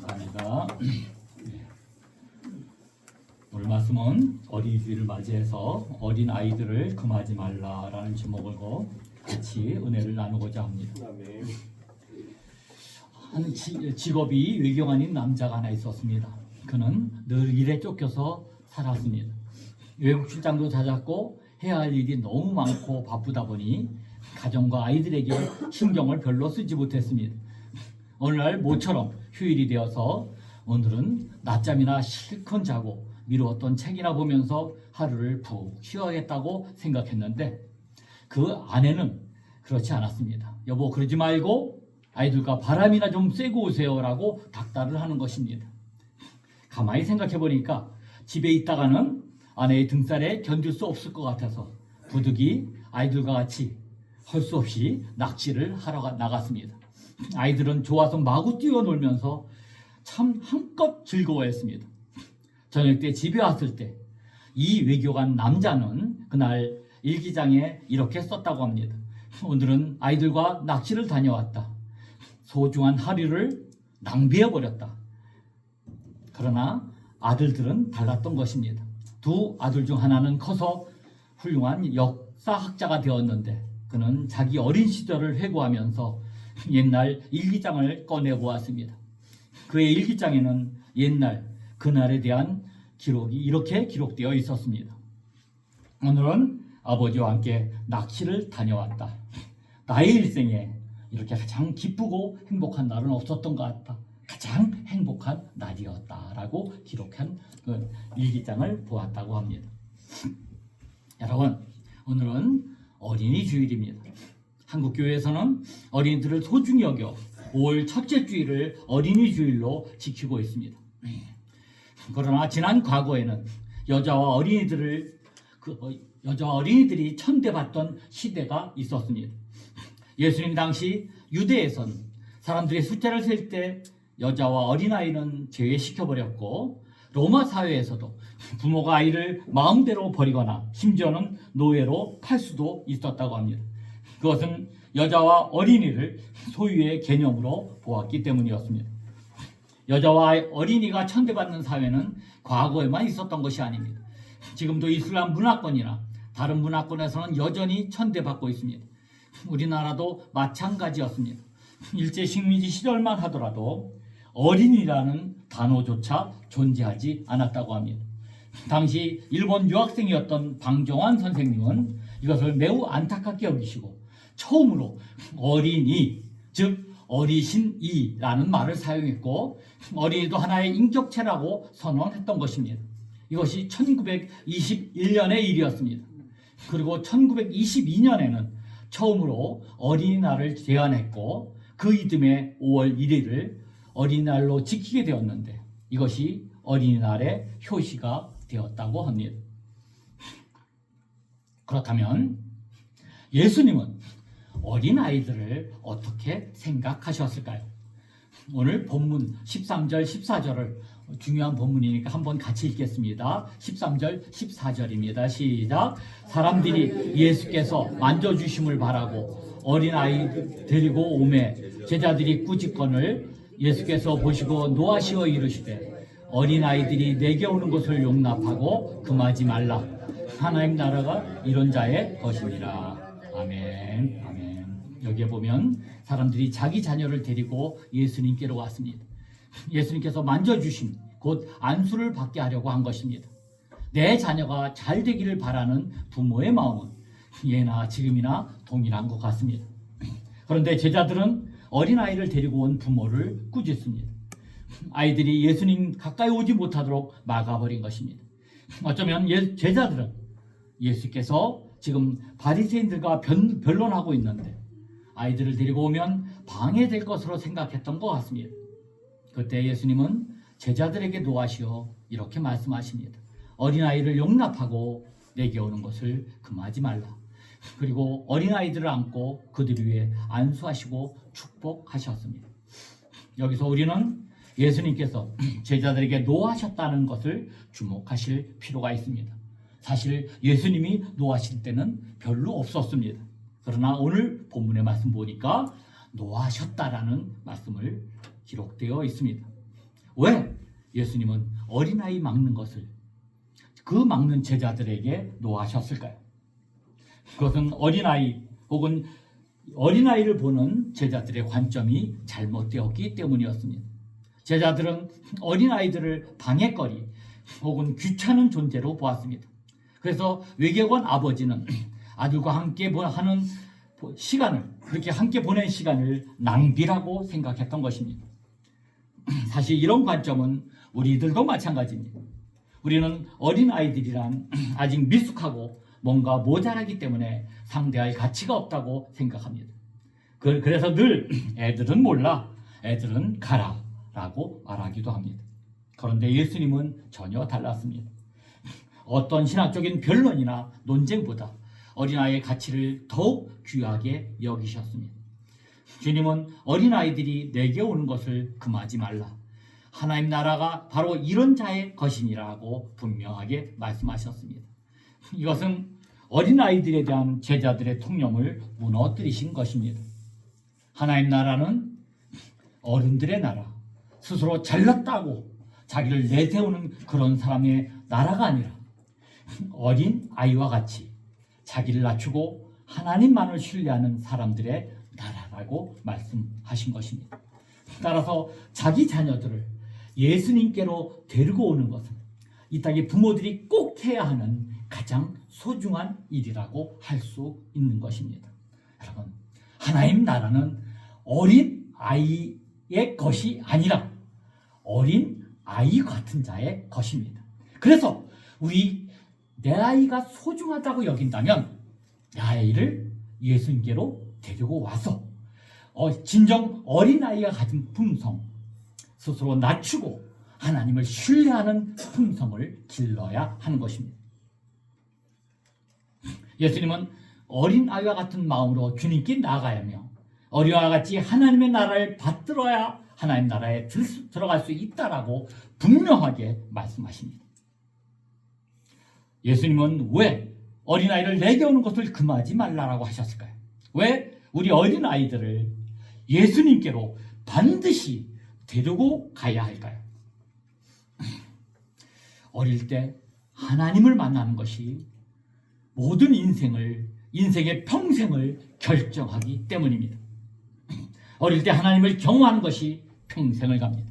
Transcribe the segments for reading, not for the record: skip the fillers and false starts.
감사합니다. 오늘 말씀은 어린이주일을 맞이해서 어린 아이들을 금하지 말라라는 제목을 고 같이 은혜를 나누고자 합니다. 한 직업이 외교관인 남자가 하나 있었습니다. 그는 늘 일에 쫓겨서 살았습니다. 외국 출장도 잦았고 해야 할 일이 너무 많고 바쁘다 보니 가정과 아이들에게 신경을 별로 쓰지 못했습니다. 어느 날 모처럼 휴일이 되어서 오늘은 낮잠이나 실컷 자고 미루었던 책이나 보면서 하루를 푹 쉬어야겠다고 생각했는데 그 아내는 그렇지 않았습니다. 여보, 그러지 말고 아이들과 바람이나 좀 쐬고 오세요라고 닥달을 하는 것입니다. 가만히 생각해 보니까 집에 있다가는 아내의 등살에 견딜 수 없을 것 같아서 부득이 아이들과 같이 할 수 없이 낚시를 하러 나갔습니다. 아이들은 좋아서 마구 뛰어놀면서 참 한껏 즐거워했습니다. 저녁 때 집에 왔을 때 이 외교관 남자는 그날 일기장에 이렇게 썼다고 합니다. 오늘은 아이들과 낚시를 다녀왔다. 소중한 하루를 낭비해버렸다. 그러나 아들들은 달랐던 것입니다. 두 아들 중 하나는 커서 훌륭한 역사학자가 되었는데 그는 자기 어린 시절을 회고하면서 옛날 일기장을 꺼내보았습니다. 그의 일기장에는 옛날 그날에 대한 기록이 이렇게 기록되어 있었습니다. 오늘은 아버지와 함께 낚시를 다녀왔다. 나의 일생에 이렇게 가장 기쁘고 행복한 날은 없었던 것 같다. 가장 행복한 날이었다라고 기록한 그 일기장을 보았다고 합니다. 여러분, 오늘은 어린이 주일입니다. 한국교회에서는 어린이들을 소중히 여겨 5월 첫째 주일을 어린이 주일로 지키고 있습니다. 그러나 지난 과거에는 여자와 어린이들이 천대받던 시대가 있었습니다. 예수님 당시 유대에선 사람들이 숫자를 셀 때 여자와 어린아이는 제외시켜버렸고 로마 사회에서도 부모가 아이를 마음대로 버리거나 심지어는 노예로 팔 수도 있었다고 합니다. 그것은 여자와 어린이를 소유의 개념으로 보았기 때문이었습니다. 여자와 어린이가 천대받는 사회는 과거에만 있었던 것이 아닙니다. 지금도 이슬람 문화권이나 다른 문화권에서는 여전히 천대받고 있습니다. 우리나라도 마찬가지였습니다. 일제식민지 시절만 하더라도 어린이라는 단어조차 존재하지 않았다고 합니다. 당시 일본 유학생이었던 방정환 선생님은 이것을 매우 안타깝게 여기시고 처음으로 어린이, 즉 어리신이라는 말을 사용했고 어린이도 하나의 인격체라고 선언했던 것입니다. 이것이 1921년의 일이었습니다. 그리고 1922년에는 처음으로 어린이날을 제안했고 그 이듬해 5월 1일을 어린이날로 지키게 되었는데 이것이 어린이날의 효시가 되었다고 합니다. 그렇다면 예수님은 어린아이들을 어떻게 생각하셨을까요? 오늘 본문 13절 14절을 중요한 본문이니까 한번 같이 읽겠습니다. 13절 14절입니다. 시작. 사람들이 예수께서 만져주심을 바라고 어린아이 데리고 오매 제자들이 꾸짖거늘 예수께서 보시고 노하시어 이르시되 어린아이들이 내게 오는 것을 용납하고 금하지 말라. 하나님 나라가 이런 자의 것이니라. 아멘. 아멘. 여기에 보면 사람들이 자기 자녀를 데리고 예수님께로 왔습니다. 예수님께서 만져주심, 곧 안수를 받게 하려고 한 것입니다. 내 자녀가 잘 되기를 바라는 부모의 마음은 예나 지금이나 동일한 것 같습니다. 그런데 제자들은 어린아이를 데리고 온 부모를 꾸짖습니다. 아이들이 예수님 가까이 오지 못하도록 막아버린 것입니다. 어쩌면 제자들은 예수께서 지금 바리새인들과 변론하고 있는데 아이들을 데리고 오면 방해될 것으로 생각했던 것 같습니다. 그때 예수님은 제자들에게 노하시어 이렇게 말씀하십니다. 어린아이를 용납하고 내게 오는 것을 금하지 말라. 그리고 어린아이들을 안고 그들 위에 안수하시고 축복하셨습니다. 여기서 우리는 예수님께서 제자들에게 노하셨다는 것을 주목하실 필요가 있습니다. 사실 예수님이 노하실 때는 별로 없었습니다. 그러나 오늘 본문의 말씀 보니까 노하셨다라는 말씀을 기록되어 있습니다. 왜 예수님은 어린아이 막는 것을 그 막는 제자들에게 노하셨을까요? 그것은 어린아이 혹은 어린아이를 보는 제자들의 관점이 잘못되었기 때문이었습니다. 제자들은 어린아이들을 방해거리 혹은 귀찮은 존재로 보았습니다. 그래서 외계관 아버지는 아들과 함께 하는 시간을, 그렇게 함께 보낸 시간을 낭비라고 생각했던 것입니다. 사실 이런 관점은 우리들도 마찬가지입니다. 우리는 어린아이들이란 아직 미숙하고 뭔가 모자라기 때문에 상대할 가치가 없다고 생각합니다. 그래서 늘 애들은 몰라, 애들은 가라 라고 말하기도 합니다. 그런데 예수님은 전혀 달랐습니다. 어떤 신학적인 변론이나 논쟁보다 어린아이의 가치를 더욱 귀하게 여기셨습니다. 주님은 어린아이들이 내게 오는 것을 금하지 말라, 하나님 나라가 바로 이런 자의 것이니라고 분명하게 말씀하셨습니다. 이것은 어린아이들에 대한 제자들의 통념을 무너뜨리신 것입니다. 하나님 나라는 어른들의 나라, 스스로 잘났다고 자기를 내세우는 그런 사람의 나라가 아니라 어린 아이와 같이 자기를 낮추고 하나님만을 신뢰하는 사람들의 나라라고 말씀하신 것입니다. 따라서 자기 자녀들을 예수님께로 데리고 오는 것은 이 땅의 부모들이 꼭 해야 하는 가장 소중한 일이라고 할 수 있는 것입니다. 여러분, 하나님 나라는 어린 아이의 것이 아니라 어린 아이 같은 자의 것입니다. 그래서 내 아이가 소중하다고 여긴다면 내 아이를 예수님께로 데리고 와서 진정 어린아이가 가진 품성, 스스로 낮추고 하나님을 신뢰하는 품성을 길러야 하는 것입니다. 예수님은 어린아이와 같은 마음으로 주님께 나아가야 하며 어린아이와 같이 하나님의 나라를 받들어야 하나님 나라에 들어갈 수 있다라고 분명하게 말씀하십니다. 예수님은 왜 어린아이를 내게 오는 것을 금하지 말라라고 하셨을까요? 왜 우리 어린아이들을 예수님께로 반드시 데리고 가야 할까요? 어릴 때 하나님을 만나는 것이 모든 인생의 평생을 결정하기 때문입니다. 어릴 때 하나님을 경험하는 것이 평생을 갑니다.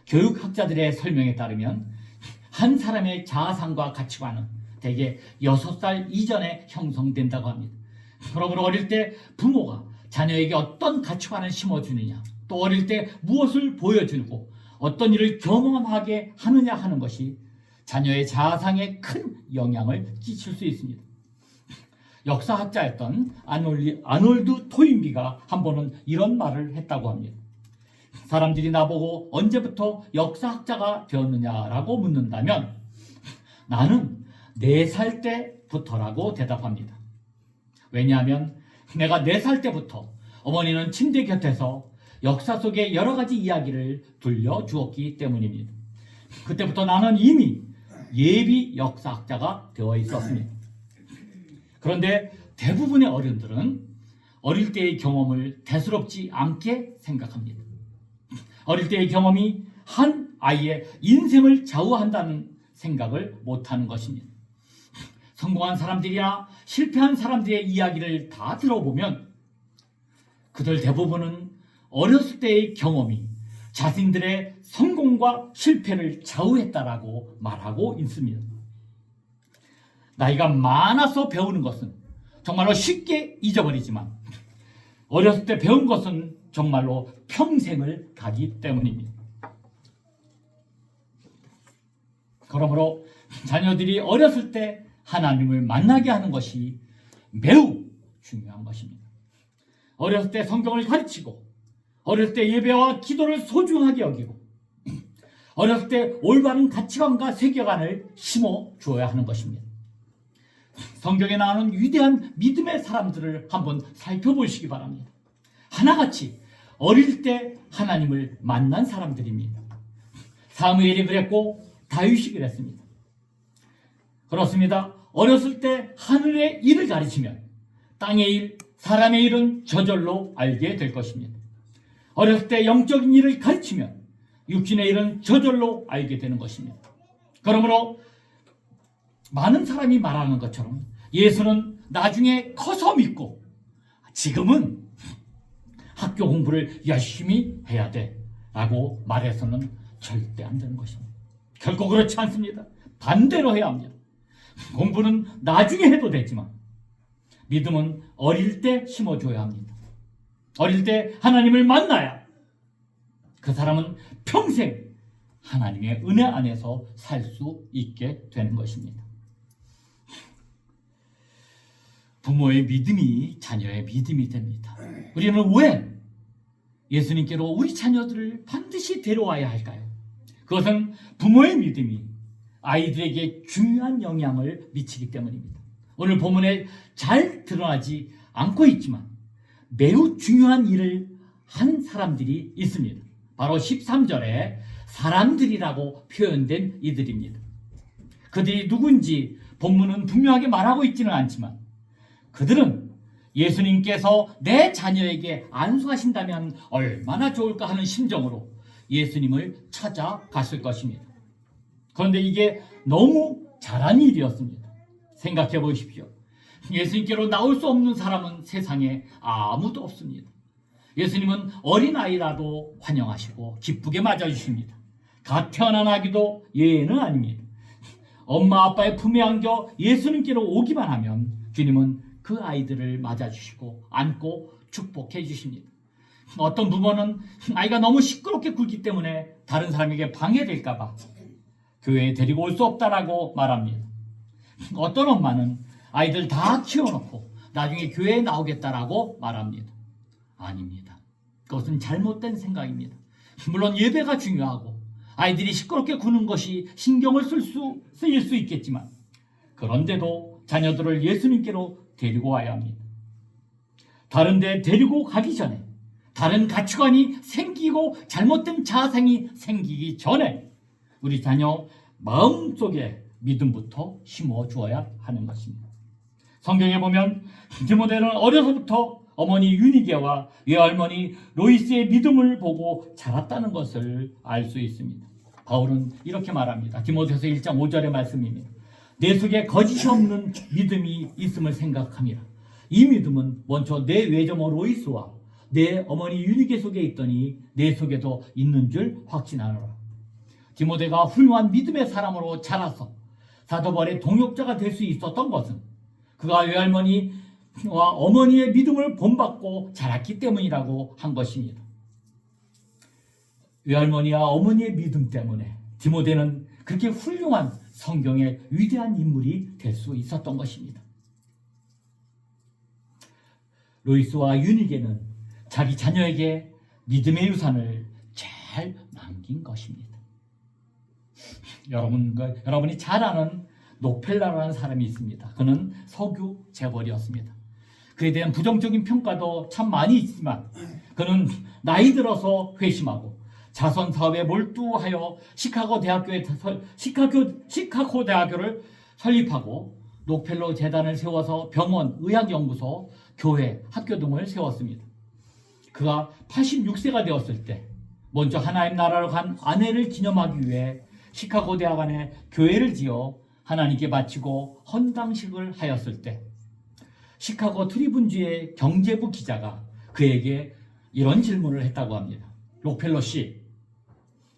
교육학자들의 설명에 따르면 한 사람의 자아상과 가치관은 대개 6살 이전에 형성된다고 합니다. 그러므로 어릴 때 부모가 자녀에게 어떤 가치관을 심어주느냐, 또 어릴 때 무엇을 보여주고 어떤 일을 경험하게 하느냐 하는 것이 자녀의 자아상에 큰 영향을 끼칠 수 있습니다. 역사학자였던 아놀드 토인비가 한 번은 이런 말을 했다고 합니다. 사람들이 나보고 언제부터 역사학자가 되었느냐라고 묻는다면 나는 4살 때부터라고 대답합니다. 왜냐하면 내가 4살 때부터 어머니는 침대 곁에서 역사 속의 여러 가지 이야기를 들려주었기 때문입니다. 그때부터 나는 이미 예비 역사학자가 되어 있었습니다. 그런데 대부분의 어른들은 어릴 때의 경험을 대수롭지 않게 생각합니다. 어릴 때의 경험이 한 아이의 인생을 좌우한다는 생각을 못하는 것입니다. 성공한 사람들이나 실패한 사람들의 이야기를 다 들어보면 그들 대부분은 어렸을 때의 경험이 자신들의 성공과 실패를 좌우했다라고 말하고 있습니다. 나이가 많아서 배우는 것은 정말로 쉽게 잊어버리지만 어렸을 때 배운 것은 정말로 평생을 가기 때문입니다. 그러므로 자녀들이 어렸을 때 하나님을 만나게 하는 것이 매우 중요한 것입니다. 어렸을 때 성경을 가르치고 어렸을 때 예배와 기도를 소중하게 여기고 어렸을 때 올바른 가치관과 세계관을 심어 주어야 하는 것입니다. 성경에 나오는 위대한 믿음의 사람들을 한번 살펴보시기 바랍니다. 하나같이 어릴 때 하나님을 만난 사람들입니다. 사무엘이 그랬고 다윗이 그랬습니다. 그렇습니다. 어렸을 때 하늘의 일을 가르치면 땅의 일, 사람의 일은 저절로 알게 될 것입니다. 어렸을 때 영적인 일을 가르치면 육신의 일은 저절로 알게 되는 것입니다. 그러므로 많은 사람이 말하는 것처럼 예수는 나중에 커서 믿고 지금은 학교 공부를 열심히 해야 돼 라고 말해서는 절대 안 되는 것입니다. 결코 그렇지 않습니다. 반대로 해야 합니다. 공부는 나중에 해도 되지만 믿음은 어릴 때 심어줘야 합니다. 어릴 때 하나님을 만나야 그 사람은 평생 하나님의 은혜 안에서 살 수 있게 되는 것입니다. 부모의 믿음이 자녀의 믿음이 됩니다. 우리는 왜 예수님께로 우리 자녀들을 반드시 데려와야 할까요? 그것은 부모의 믿음이 아이들에게 중요한 영향을 미치기 때문입니다. 오늘 본문에 잘 드러나지 않고 있지만 매우 중요한 일을 한 사람들이 있습니다. 바로 13절에 사람들이라고 표현된 이들입니다. 그들이 누군지 본문은 분명하게 말하고 있지는 않지만 그들은 예수님께서 내 자녀에게 안수하신다면 얼마나 좋을까 하는 심정으로 예수님을 찾아갔을 것입니다. 그런데 이게 너무 잘한 일이었습니다. 생각해 보십시오. 예수님께로 나올 수 없는 사람은 세상에 아무도 없습니다. 예수님은 어린아이라도 환영하시고 기쁘게 맞아주십니다. 갓 태어난 아기도 예외는 아닙니다. 엄마 아빠의 품에 안겨 예수님께로 오기만 하면 주님은 그 아이들을 맞아주시고 안고 축복해 주십니다. 어떤 부모는 아이가 너무 시끄럽게 굴기 때문에 다른 사람에게 방해될까 봐 교회에 데리고 올 수 없다라고 말합니다. 어떤 엄마는 아이들 다 키워놓고 나중에 교회에 나오겠다라고 말합니다. 아닙니다. 그것은 잘못된 생각입니다. 물론 예배가 중요하고 아이들이 시끄럽게 구는 것이 신경을 쓰일 수 있겠지만 그런데도 자녀들을 예수님께로 데리고 와야 합니다. 다른 데 데리고 가기 전에 다른 가치관이 생기고 잘못된 자생이 생기기 전에 우리 자녀 마음속에 믿음부터 심어 주어야 하는 것입니다. 성경에 보면 디모데는 어려서부터 어머니 유니게와 외할머니 로이스의 믿음을 보고 자랐다는 것을 알 수 있습니다. 바울은 이렇게 말합니다. 디모데서 1장 5절의 말씀입니다. 내 속에 거짓이 없는 믿음이 있음을 생각함이라. 이 믿음은 먼저 내 외조모 로이스와 내 어머니 유니게 속에 있더니 내 속에도 있는 줄 확신하노라. 디모데가 훌륭한 믿음의 사람으로 자라서 사도 바울의 동역자가 될 수 있었던 것은 그가 외할머니와 어머니의 믿음을 본받고 자랐기 때문이라고 한 것입니다. 외할머니와 어머니의 믿음 때문에 디모데는 그렇게 훌륭한 성경의 위대한 인물이 될 수 있었던 것입니다. 로이스와 유니게는 자기 자녀에게 믿음의 유산을 잘 남긴 것입니다. 여러분이 잘 아는 노펠라라는 사람이 있습니다. 그는 석유 재벌이었습니다. 그에 대한 부정적인 평가도 참 많이 있지만 그는 나이 들어서 회심하고 자선 사업에 몰두하여 시카고 대학교를 설립하고 록펠러 재단을 세워서 병원, 의학연구소, 교회, 학교 등을 세웠습니다. 그가 86세가 되었을 때 먼저 하나님 나라로 간 아내를 기념하기 위해 시카고 대학 안에 교회를 지어 하나님께 바치고 헌당식을 하였을 때 시카고 트리뷴지의 경제부 기자가 그에게 이런 질문을 했다고 합니다. 록펠러 씨,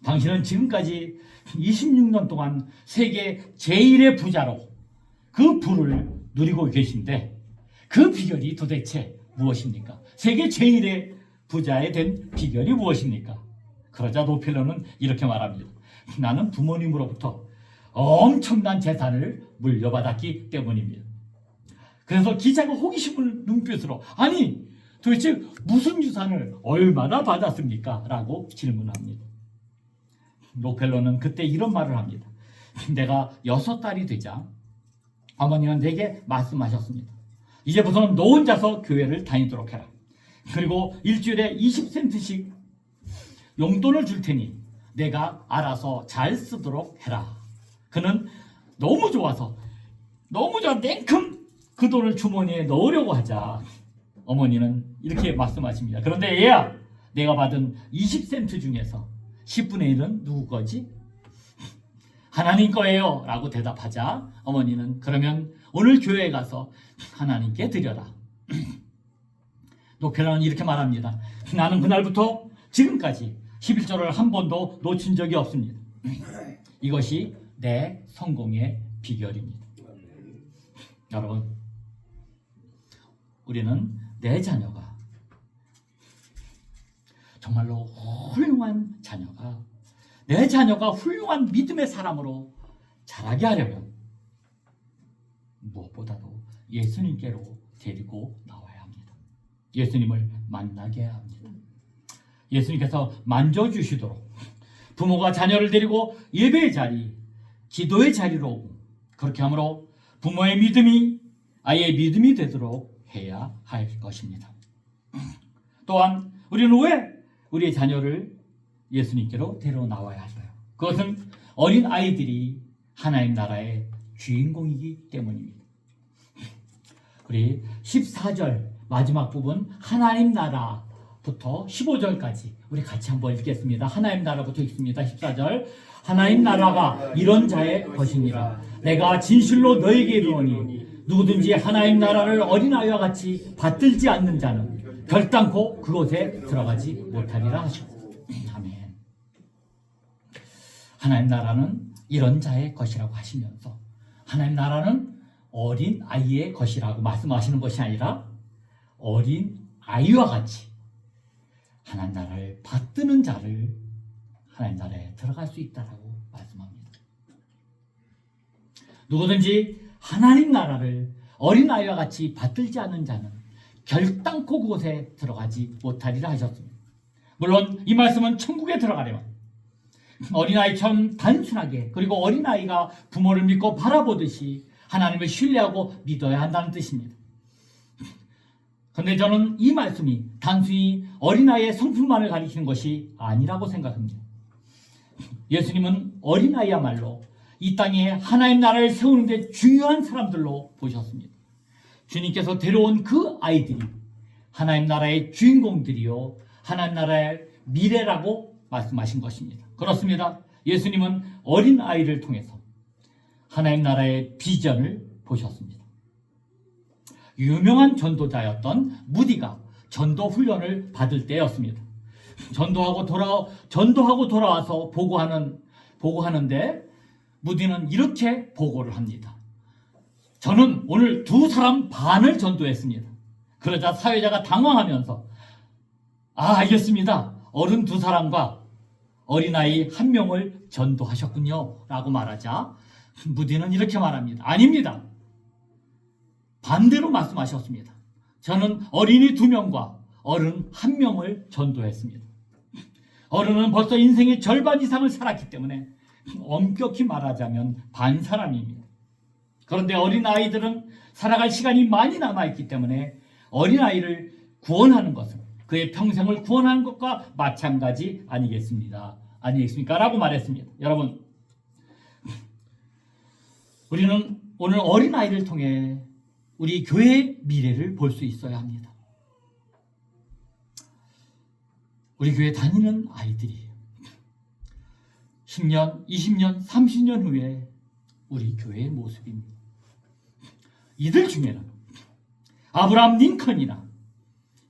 당신은 지금까지 26년 동안 세계 제1의 부자로 그 부를 누리고 계신데 그 비결이 도대체 무엇입니까? 세계 제1의 부자에 된 비결이 무엇입니까? 그러자 록펠러는 이렇게 말합니다. 나는 부모님으로부터 엄청난 재산을 물려받았기 때문입니다. 그래서 기자가 호기심을 눈빛으로 아니 도대체 무슨 유산을 얼마나 받았습니까? 라고 질문합니다. 록펠러는 그때 이런 말을 합니다. 내가 6딸이 되자 어머니는 내게 말씀하셨습니다. 이제부터는 너 혼자서 교회를 다니도록 해라. 그리고 일주일에 20센트씩 용돈을 줄 테니 내가 알아서 잘 쓰도록 해라. 그는 너무 좋아 냉큼 그 돈을 주머니에 넣으려고 하자 어머니는 이렇게 말씀하십니다. 그런데 얘야, 내가 받은 20센트 중에서 10분의 1은 누구 거지? 하나님 거예요 라고 대답하자 어머니는 그러면 오늘 교회에 가서 하나님께 드려라. 노케라는 이렇게 말합니다. 나는 그날부터 지금까지 11조를 한 번도 놓친 적이 없습니다. 이것이 내 성공의 비결입니다. 여러분, 우리는 내 자녀가 정말로 훌륭한 자녀가 내 자녀가 훌륭한 믿음의 사람으로 자라게 하려면 무엇보다도 예수님께로 데리고 나와야 합니다. 예수님을 만나게 해야 합니다. 예수님께서 만져주시도록 부모가 자녀를 데리고 예배의 자리, 기도의 자리로 오고 그렇게 함으로 부모의 믿음이 아이의 믿음이 되도록 해야 할 것입니다. 또한 우리는 왜 우리의 자녀를 예수님께로 데려 나와야 할까요? 그것은 어린 아이들이 하나님 나라의 주인공이기 때문입니다. 우리 14절 마지막 부분 하나님 나라부터 15절까지 우리 같이 한번 읽겠습니다. 하나님 나라부터 읽습니다. 14절 하나님 나라가 이런 자의 것이니라. 내가 진실로 너에게 이르노니 누구든지 하나님 나라를 어린아이와 같이 받들지 않는 자는 결단코 그곳에 들어가지 못하리라 하시고 아멘. 하나님 나라는 이런 자의 것이라고 하시면서 하나님 나라는 어린 아이의 것이라고 말씀하시는 것이 아니라 어린 아이와 같이 하나님 나라를 받드는 자를 하나님 나라에 들어갈 수 있다라고 말씀합니다. 누구든지 하나님 나라를 어린 아이와 같이 받들지 않는 자는 결단코 그곳에 들어가지 못하리라 하셨습니다. 물론 이 말씀은 천국에 들어가려면 어린아이처럼 단순하게 그리고 어린아이가 부모를 믿고 바라보듯이 하나님을 신뢰하고 믿어야 한다는 뜻입니다. 그런데 저는 이 말씀이 단순히 어린아이의 성품만을 가리키는 것이 아니라고 생각합니다. 예수님은 어린아이야말로 이 땅에 하나님 나라를 세우는 데 중요한 사람들로 보셨습니다. 주님께서 데려온 그 아이들이 하나님 나라의 주인공들이요 하나님 나라의 미래라고 말씀하신 것입니다. 그렇습니다. 예수님은 어린 아이를 통해서 하나님 나라의 비전을 보셨습니다. 유명한 전도자였던 무디가 전도 훈련을 받을 때였습니다. 전도하고 돌아와서 보고하는데 무디는 이렇게 보고를 합니다. 저는 오늘 2사람 반을 전도했습니다. 그러자 사회자가 당황하면서 알겠습니다. 어른 2사람과 어린아이 1명을 전도하셨군요 라고 말하자 무디는 이렇게 말합니다. 아닙니다. 반대로 말씀하셨습니다. 저는 어린이 2명과 어른 1명을 전도했습니다. 어른은 벌써 인생의 절반 이상을 살았기 때문에 엄격히 말하자면 반사람입니다. 그런데 어린아이들은 살아갈 시간이 많이 남아있기 때문에 어린아이를 구원하는 것은 그의 평생을 구원하는 것과 마찬가지 아니겠습니까? 라고 말했습니다. 여러분, 우리는 오늘 어린아이를 통해 우리 교회의 미래를 볼 수 있어야 합니다. 우리 교회 다니는 아이들이 10년, 20년, 30년 후에 우리 교회의 모습입니다. 이들 중에는 아브라함 링컨이나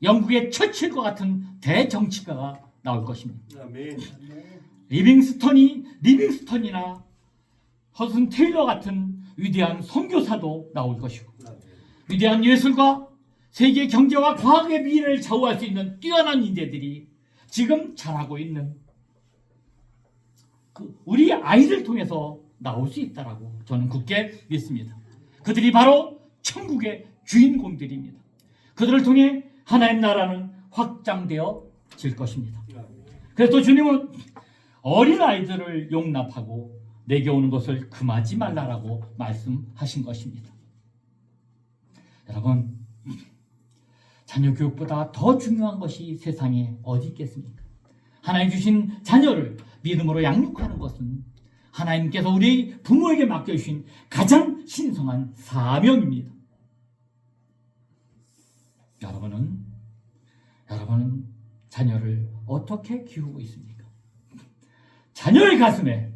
영국의 처칠과 같은 대정치가가 나올 것입니다. 아멘. 리빙스턴이나 허슨 테일러 같은 위대한 선교사도 나올 것이고 위대한 예술가, 세계 경제와 과학의 미래를 좌우할 수 있는 뛰어난 인재들이 지금 자라고 있는 우리 아이를 통해서 나올 수 있다라고 저는 굳게 믿습니다. 그들이 바로 천국의 주인공들입니다. 그들을 통해 하나님 나라는 확장되어질 것입니다. 그래서 주님은 어린아이들을 용납하고 내게 오는 것을 금하지 말라라고 말씀하신 것입니다. 여러분, 자녀 교육보다 더 중요한 것이 세상에 어디 있겠습니까? 하나님 주신 자녀를 믿음으로 양육하는 것은 하나님께서 우리 부모에게 맡겨주신 가장 신성한 사명입니다. 여러분은 자녀를 어떻게 키우고 있습니까? 자녀의 가슴에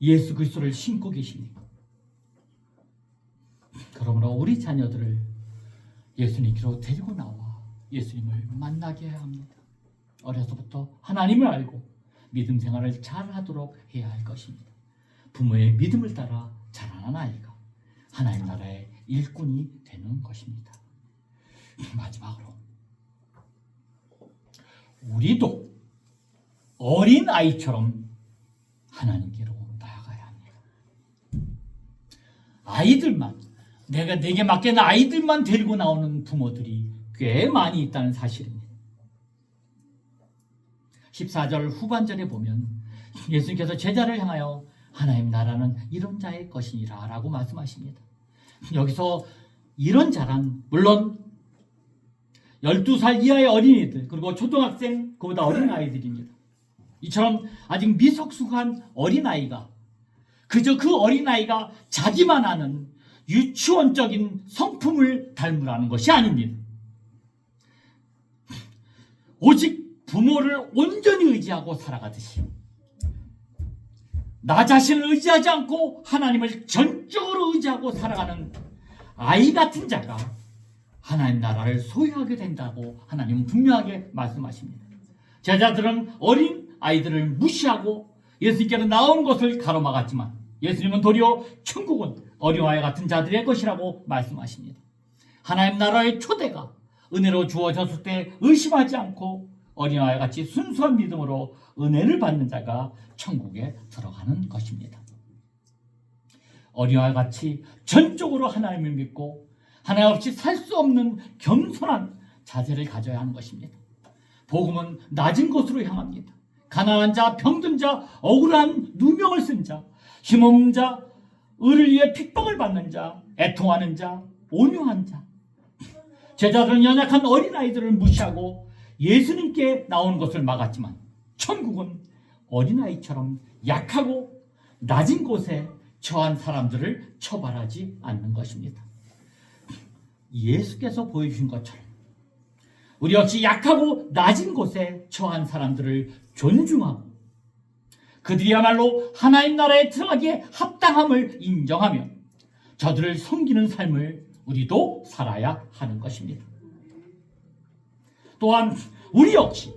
예수 그리스도를 심고 계십니까? 그러므로 우리 자녀들을 예수님께로 데리고 나와 예수님을 만나게 해야 합니다. 어려서부터 하나님을 알고 믿음 생활을 잘하도록 해야 할 것입니다. 부모의 믿음을 따라 자라난 아이가 하나님 나라의 일꾼이 되는 것입니다. 마지막으로 우리도 어린 아이처럼 하나님께로 나아가야 합니다. 아이들만, 내게 맡긴 아이들만 데리고 나오는 부모들이 꽤 많이 있다는 사실입니다. 14절 후반절에 보면 예수님께서 제자를 향하여 하나님 나라는 이런 자의 것이니라 라고 말씀하십니다. 여기서 이런 자란 물론 12살 이하의 어린이들, 그리고 초등학생, 그보다 어린 아이들입니다. 이처럼 아직 미성숙한 어린아이가 그저 그 어린아이가 자기만 아는 유치원적인 성품을 닮으라는 것이 아닙니다. 오직 부모를 온전히 의지하고 살아가듯이 나 자신을 의지하지 않고 하나님을 전적으로 의지하고 살아가는 아이 같은 자가 하나님 나라를 소유하게 된다고 하나님은 분명하게 말씀하십니다. 제자들은 어린 아이들을 무시하고 예수님께로 나온 것을 가로막았지만 예수님은 도리어 천국은 어린아이 같은 자들의 것이라고 말씀하십니다. 하나님 나라의 초대가 은혜로 주어졌을 때 의심하지 않고 어린아이 같이 순수한 믿음으로 은혜를 받는 자가 천국에 들어가는 것입니다. 어린아이 같이 전적으로 하나님을 믿고 하나님 없이 살 수 없는 겸손한 자세를 가져야 하는 것입니다. 복음은 낮은 곳으로 향합니다. 가난한 자, 병든 자, 억울한 누명을 쓴 자, 힘없는 자, 의를 위해 핍박을 받는 자, 애통하는 자, 온유한 자. 제자들은 연약한 어린아이들을 무시하고 예수님께 나오는 것을 막았지만 천국은 어린아이처럼 약하고 낮은 곳에 처한 사람들을 처벌하지 않는 것입니다. 예수께서 보여주신 것처럼 우리 역시 약하고 낮은 곳에 처한 사람들을 존중하고 그들이야말로 하나님 나라에 들어가기에 합당함을 인정하며 저들을 섬기는 삶을 우리도 살아야 하는 것입니다. 또한 우리 역시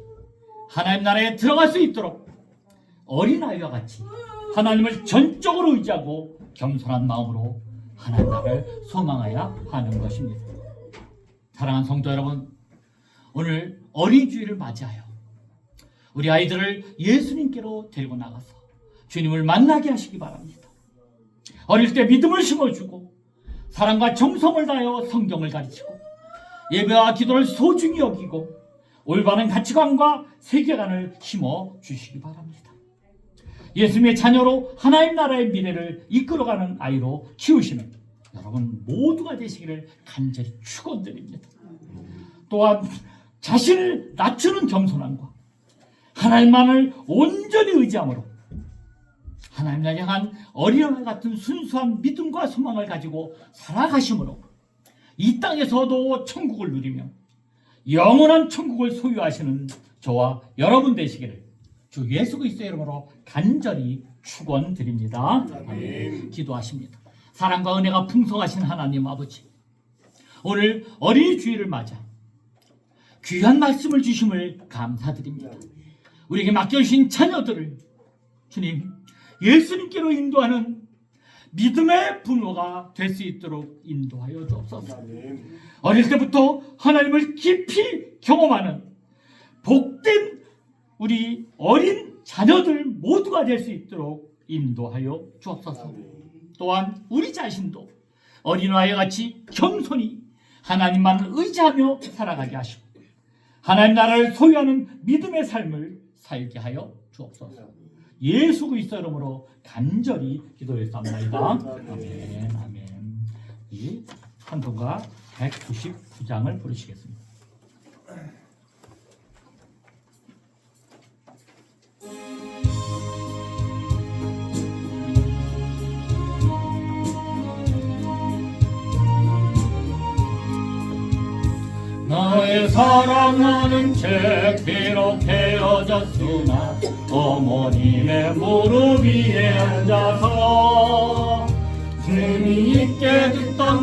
하나님 나라에 들어갈 수 있도록 어린아이와 같이 하나님을 전적으로 의지하고 겸손한 마음으로 하나님 나라를 소망해야 하는 것입니다. 사랑하는 성도 여러분, 오늘 어린이주일을 맞이하여 우리 아이들을 예수님께로 데리고 나가서 주님을 만나게 하시기 바랍니다. 어릴 때 믿음을 심어주고 사랑과 정성을 다하여 성경을 가르치고 예배와 기도를 소중히 여기고 올바른 가치관과 세계관을 심어주시기 바랍니다. 예수님의 자녀로 하나님 나라의 미래를 이끌어가는 아이로 키우시는 여러분 모두가 되시기를 간절히 축원드립니다. 또한 자신을 낮추는 겸손함과 하나님만을 온전히 의지함으로 하나님을 향한 어린아이 같은 순수한 믿음과 소망을 가지고 살아가심으로 이 땅에서도 천국을 누리며 영원한 천국을 소유하시는 저와 여러분 되시기를 주 예수 그리스도의 이름으로 간절히 축원드립니다. 아멘. 기도하십니다. 사랑과 은혜가 풍성하신 하나님 아버지, 오늘 어린이 주일을 맞아 귀한 말씀을 주심을 감사드립니다. 우리에게 맡겨주신 자녀들을 주님 예수님께로 인도하는 믿음의 부모가 될 수 있도록 인도하여 주옵소서. 어릴 때부터 하나님을 깊이 경험하는 복된 우리 어린 자녀들 모두가 될 수 있도록 인도하여 주옵소서. 또한 우리 자신도 어린아이와 같이 겸손히 하나님만을 의지하며 살아가게 하시고 하나님 나라를 소유하는 믿음의 삶을 살게 하여 주옵소서. 예수 그리스도 이름으로 간절히 기도했사옵나이다. 아멘. 아멘. 이 찬송가 199장을 부르시겠습니다. 나의 사랑하는 죄 비록 헤어졌으나 어머님의 무릎 위에 앉아서 재미있게 듣던